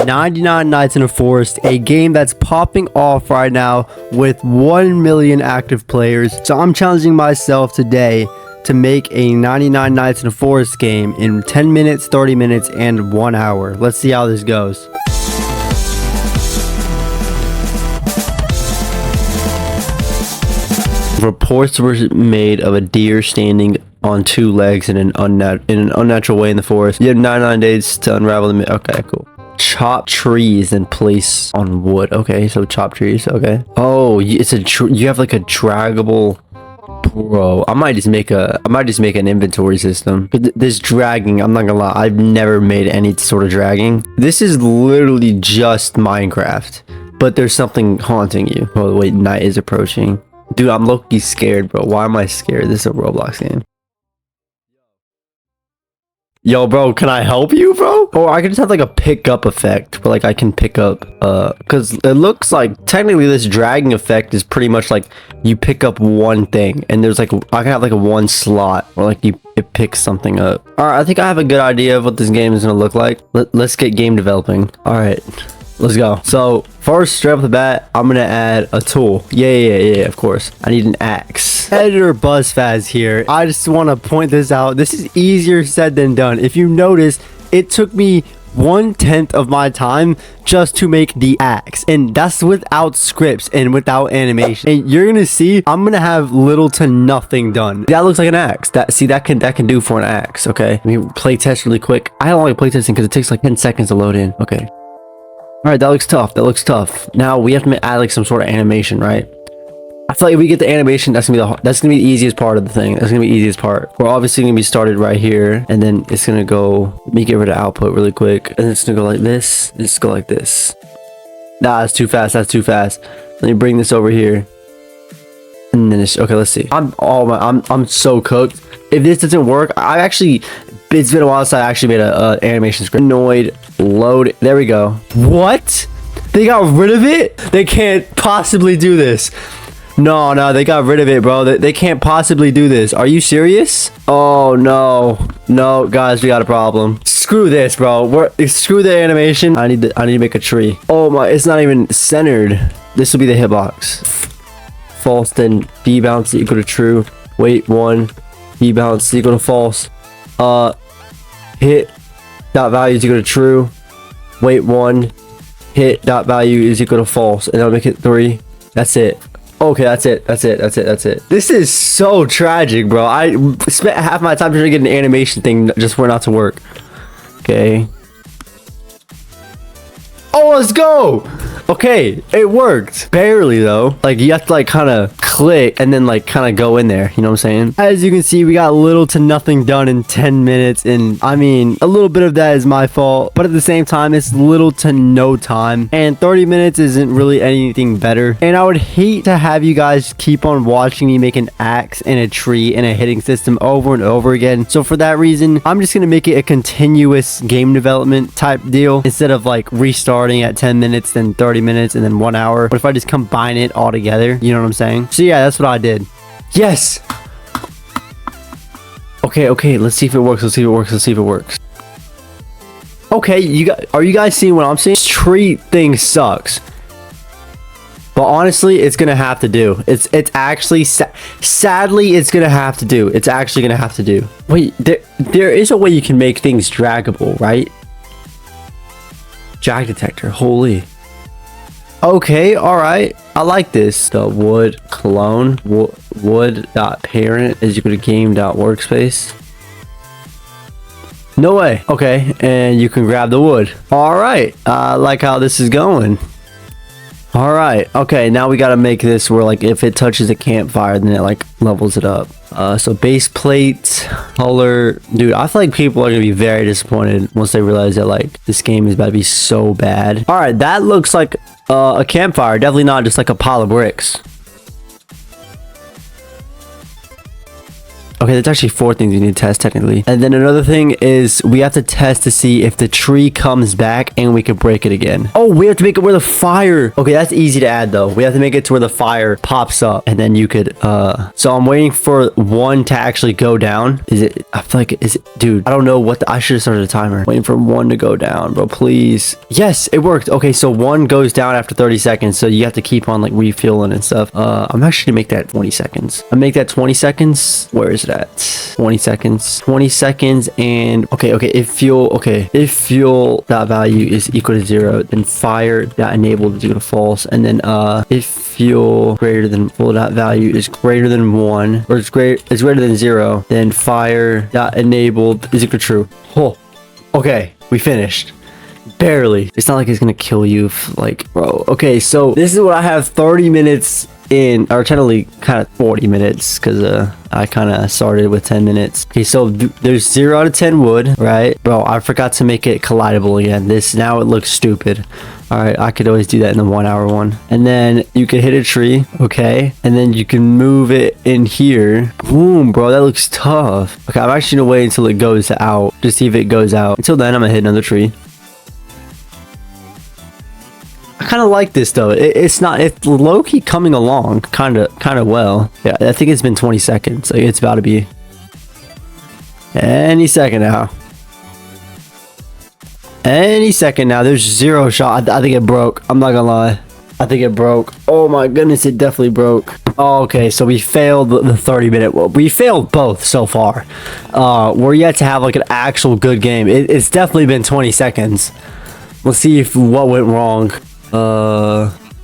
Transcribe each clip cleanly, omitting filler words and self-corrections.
99 Nights in a Forest, a game that's popping off right now with 1 million active players. So I'm challenging myself today to make a 99 Nights in a Forest game in 10 minutes, 30 minutes, and 1 hour. Let's see how this goes. Reports were made of a deer standing on 2 legs in an unnatural way in the forest. You have 99 days to unravel the okay, cool. Chop trees and place on wood. Okay, so chop trees. Okay. Oh, it's you have like a draggable. Bro, I might just make an inventory system. This dragging, I'm not gonna lie, I've never made any sort of dragging. This is literally just Minecraft, but there's something haunting you. Oh wait, night is approaching. Dude, I'm low-key scared, bro. Why am I scared? This is a Roblox game. Yo, bro, can I help you, bro? Or I can just have like a pick-up effect where like I can pick up, because it looks like technically this dragging effect is pretty much like you pick up one thing and there's like, I can have like a 1 slot where like it picks something up. All right, I think I have a good idea of what this game is going to look like. Let's get game developing. All right. Let's go. So first, straight off the bat, I'm gonna add a tool. Yeah, of course. I need an axe. Editor Buzfas here. I just want to point this out. This is easier said than done. If you notice, it took me 1/10 of my time just to make the axe, and that's without scripts and without animation. And you're gonna see I'm gonna have little to nothing done. That looks like an axe. That can do for an axe. Okay, let me play test really quick. I don't like play testing because it takes like 10 seconds to load in. Okay. All right, that looks tough. That looks tough. Now we have to add like some sort of animation, right? I feel like if we get the animation, that's gonna be the easiest part of the thing. That's gonna be the easiest part. We're obviously gonna be started right here, and then it's gonna go. Let me get rid of output really quick, and it's gonna go like this. It's gonna go like this. Nah, that's too fast. That's too fast. Let me bring this over here, and then it's okay. Let's see. I'm so cooked. If this doesn't work, it's been a while since I actually made a animation script. Annoyed. Load. There we go. What? They got rid of it? They can't possibly do this. No, they got rid of it, bro. They can't possibly do this. Are you serious? Oh, no, guys, we got a problem. Screw this, bro. Screw the animation. I need to make a tree. Oh my, it's not even centered. This will be the hitbox. False, then B bounce equal to true. Wait, 1. B bounce equal to false. Hit dot value is equal to true. Wait, 1. Hit dot value is equal to false, and I'll make it 3. That's it. Okay, that's it. This is so tragic, bro. I spent half my time trying to get an animation thing just for it not to work. Okay. Oh, let's go. Okay, it worked. Barely though. Like you have to like kind of click and then like kind of go in there. You know what I'm saying? As you can see, we got little to nothing done in 10 minutes. And I mean, a little bit of that is my fault. But at the same time, it's little to no time. And 30 minutes isn't really anything better. And I would hate to have you guys keep on watching me make an axe and a tree and a hitting system over and over again. So for that reason, I'm just going to make it a continuous game development type deal. Instead of like restarting at 10 minutes, then 30 minutes, and then 1 hour. What if I just combine it all together? You know what I'm saying? So yeah, that's what I did. Yes. Okay, let's see if it works. Let's see if it works. Okay, are you guys seeing what I'm seeing? This tree thing sucks, but honestly, it's gonna have to do. It's actually sadly it's gonna have to do. It's actually gonna have to do. Wait, there is a way you can make things draggable, right? Drag detector. Holy. Okay, all right. I like this. The wood clone wood dot parent is equal to game dot workspace. No way. Okay, and you can grab the wood. All right. I like how this is going. All right. Okay, now we got to make this where like if it touches a campfire, then it like levels it up. So base plate, color. Dude, I feel like people are gonna be very disappointed once they realize that like this game is about to be so bad. All right, that looks like a campfire. Definitely not just like a pile of bricks. Okay, there's actually 4 things we need to test technically. And then another thing is we have to test to see if the tree comes back and we can break it again. Oh, we have to make it where the fire. Okay, that's easy to add though. We have to make it to where the fire pops up and then you could, so I'm waiting for 1 to actually go down. Is it, I feel like, is it, dude, I don't know what I should have started a timer. Waiting for 1 to go down, bro, please. Yes, it worked. Okay, so 1 goes down after 30 seconds. So you have to keep on like refueling and stuff. I'm actually gonna make that 20 seconds. I make that 20 seconds. Where is it at? 20 seconds. 20 seconds and okay, if fuel dot value is equal to 0, then fire dot enabled is equal to false. And then if fuel greater than fuel dot value is greater than 1 or it's greater than 0, then fire dot enabled is equal to true. Oh, okay, we finished. Barely. It's not like it's gonna kill you if, like, bro. Okay, so this is what I have 30 minutes in, or technically kind of 40 minutes because I kind of started with 10 minutes. Okay, so there's 0 out of 10 wood, right? Bro, I forgot to make it collidable again. Now it looks stupid. All right, I could always do that in the 1 hour one. And then you can hit a tree, okay? And then you can move it in here. Boom, bro, that looks tough. Okay, I'm actually gonna wait until it goes out, just see if it goes out. Until then, I'm gonna hit another tree. I kind of like this though. It's low-key coming along kind of well. Yeah, I think it's been 20 seconds. Like, it's about to be any second now. Any second now. There's 0 shot. I think it broke. I'm not gonna lie. I think it broke. Oh my goodness, it definitely broke. Oh, okay, so we failed the 30-minute. Well, we failed both so far. We're yet to have like an actual good game. It's definitely been 20 seconds. Let's see what went wrong.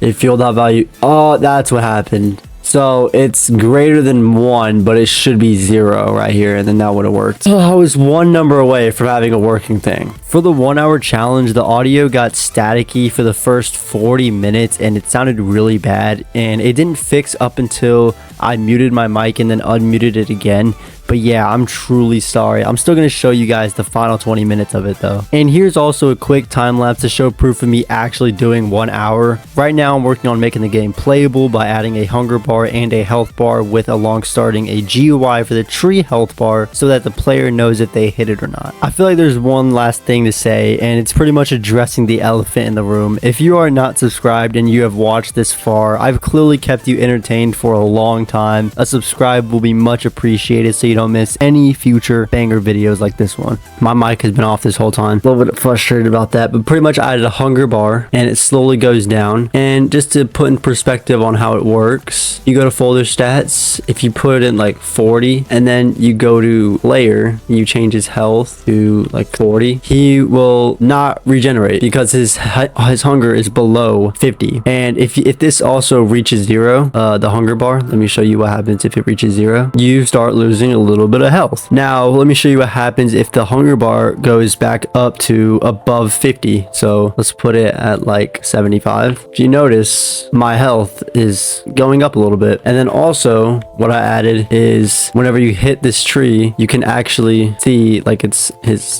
If fuel dot value, oh, that's what happened. So it's greater than 1, but it should be 0 right here, and then that would have worked. Oh, I was 1 number away from having a working thing. For the 1 hour challenge, the audio got staticky for the first 40 minutes and it sounded really bad, and it didn't fix up until I muted my mic and then unmuted it again. But yeah, I'm truly sorry. I'm still going to show you guys the final 20 minutes of it though. And here's also a quick time lapse to show proof of me actually doing 1 hour. Right now I'm working on making the game playable by adding a hunger bar and a health bar, with along starting a GUI for the tree health bar so that the player knows if they hit it or not. I feel like there's one last thing to say, and it's pretty much addressing the elephant in the room. If you are not subscribed and you have watched this far, I've clearly kept you entertained for a long time. A subscribe will be much appreciated so you don't miss any future banger videos like this one. My mic has been off this whole time. A little bit frustrated about that, but pretty much I added a hunger bar and it slowly goes down. And just to put in perspective on how it works, you go to folder stats. If you put in like 40 and then you go to layer, you change his health to like 40, he will not regenerate because his hunger is below 50. And if this also reaches 0, the hunger bar, let me show you what happens if it reaches 0. You start losing a little bit of health. Now let me show you what happens if the hunger bar goes back up to above 50. So let's put it at like 75. If you notice, my health is going up a little bit. And then also what I added is whenever you hit this tree, you can actually see like it's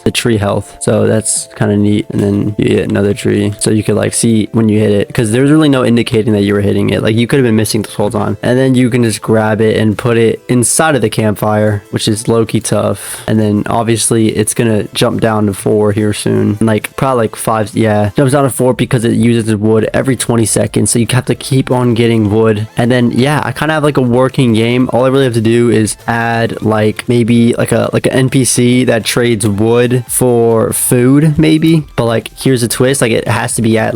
the tree health. So that's kind of neat. And then you hit another tree, so you could like see when you hit it, because there's really no indicating that you were hitting it. Like you could have been missing this whole time. And then you can just grab it and put it inside of the campfire, which is low-key tough. And then obviously it's gonna jump down to 4 here soon, like probably like 5. Yeah, jumps down to 4 because it uses wood every 20 seconds, so you have to keep on getting wood. And then yeah, I kind of have like a working game. All I really have to do is add like maybe like an NPC that trades wood for food maybe. But like here's a twist, like it has to be at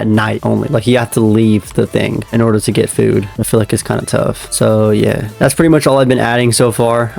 night only. Like you have to leave the thing in order to get food. I feel like it's kind of tough. So yeah, that's pretty much all I've been adding so far.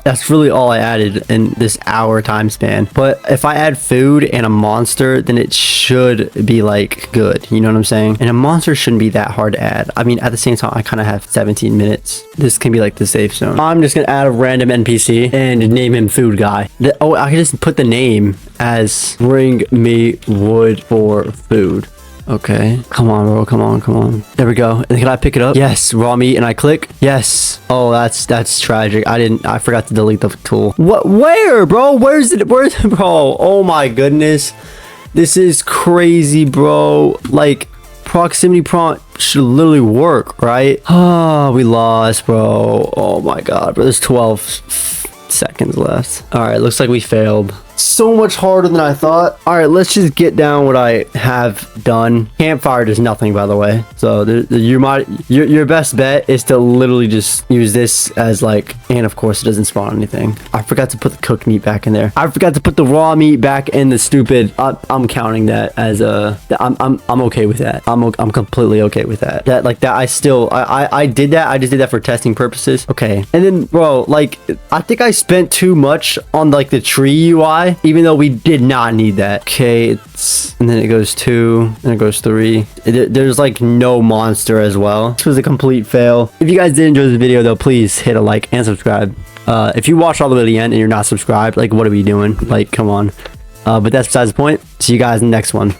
That's really all I added in this hour time span. But if I add food and a monster, then it should be like good, you know what I'm saying? And a monster shouldn't be that hard to add. I mean, at the same time, I kind of have 17 minutes. This can be like the safe zone. I'm just gonna add a random NPC and name him food guy. Oh, I can just put the name as bring me wood for food. Okay, come on, bro, come on. There we go. And can I pick it up? Yes, raw meat, and I click. Yes. Oh, that's tragic. I forgot to delete the tool. What? Where, bro? Where's it, bro? Oh my goodness, this is crazy, bro. Like proximity prompt should literally work, right? Oh, we lost, bro. Oh my god, bro. There's 12 seconds left. All right, looks like we failed. So much harder than I thought. All right, let's just get down what I have done. Campfire does nothing, by the way. So your best bet is to literally just use this as like, and of course it doesn't spawn anything. I forgot to put the cooked meat back in there. I forgot to put the raw meat back in the stupid. I'm counting that as a. I'm okay with that. I'm completely okay with that. That like that. I did that. I just did that for testing purposes. Okay, and then bro, like I think I spent too much on like the tree UI. Even though we did not need that. Okay, and then it goes 2, and it goes 3. There's like no monster as well. This was a complete fail. If you guys did enjoy this video though, please hit a like and subscribe. If you watched all the way to the end and you're not subscribed, like what are we doing? Like, come on. But that's besides the point. See you guys in the next one.